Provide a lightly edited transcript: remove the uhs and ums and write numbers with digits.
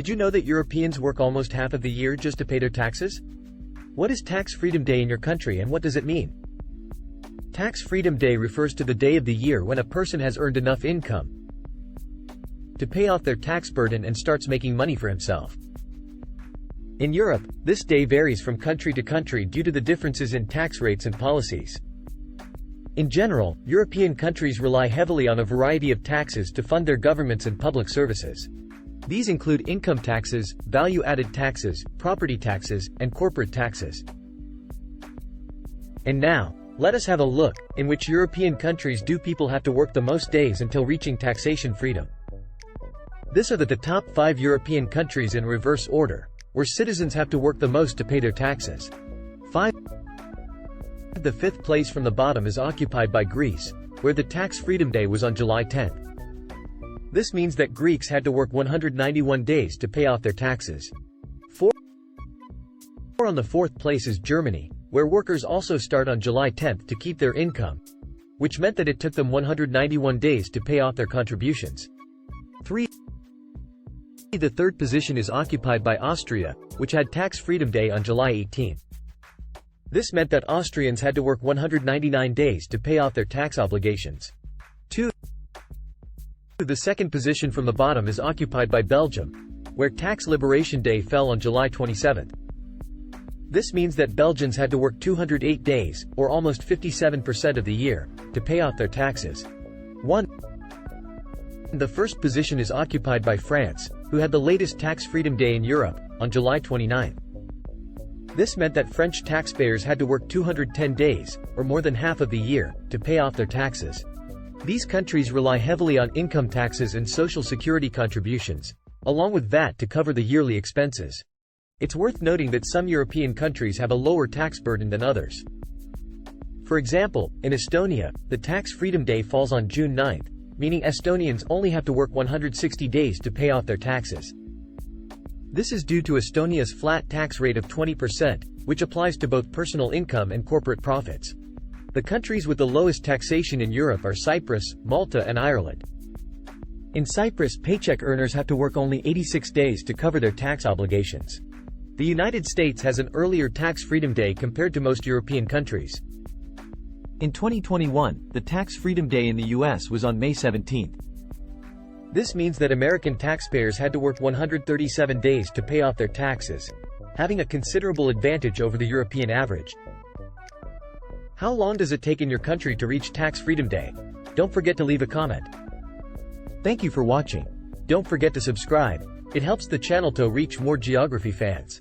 Did you know that Europeans work almost half of the year just to pay their taxes? What is Tax Freedom Day in your country and what does it mean? Tax Freedom Day refers to the day of the year when a person has earned enough income to pay off their tax burden and starts making money for himself. In Europe, this day varies from country to country due to the differences in tax rates and policies. In general, European countries rely heavily on a variety of taxes to fund their governments and public services. These include income taxes, value-added taxes, property taxes, and corporate taxes. And now, let us have a look, in which European countries do people have to work the most days until reaching taxation freedom. This are the top 5 European countries in reverse order, where citizens have to work the most to pay their taxes. 5. The 5th place from the bottom is occupied by Greece, where the Tax Freedom Day was on July 10. This means that Greeks had to work 191 days to pay off their taxes. 4. On the 4th place is Germany, where workers also start on July 10 to keep their income, which meant that it took them 191 days to pay off their contributions. 3. The 3rd position is occupied by Austria, which had Tax Freedom Day on July 18. This meant that Austrians had to work 199 days to pay off their tax obligations. 2. The 2nd position from the bottom is occupied by Belgium, where Tax Liberation Day fell on July 27. This means that Belgians had to work 208 days, or almost 57% of the year, to pay off their taxes. 1. The 1st position is occupied by France, who had the latest Tax Freedom Day in Europe, on July 29. This meant that French taxpayers had to work 210 days, or more than half of the year, to pay off their taxes. These countries rely heavily on income taxes and social security contributions, along with VAT to cover the yearly expenses. It's worth noting that some European countries have a lower tax burden than others. For example, in Estonia, the Tax Freedom Day falls on June 9, meaning Estonians only have to work 160 days to pay off their taxes. This is due to Estonia's flat tax rate of 20%, which applies to both personal income and corporate profits. The countries with the lowest taxation in Europe are Cyprus, Malta, and Ireland. In Cyprus, paycheck earners have to work only 86 days to cover their tax obligations. The United States has an earlier Tax Freedom Day compared to most European countries. In 2021, the Tax Freedom Day in the U.S. was on May 17. This means that American taxpayers had to work 137 days to pay off their taxes, having a considerable advantage over the European average. How long does it take in your country to reach Tax Freedom Day? Don't forget to leave a comment. Thank you for watching. Don't forget to subscribe. It helps the channel to reach more geography fans.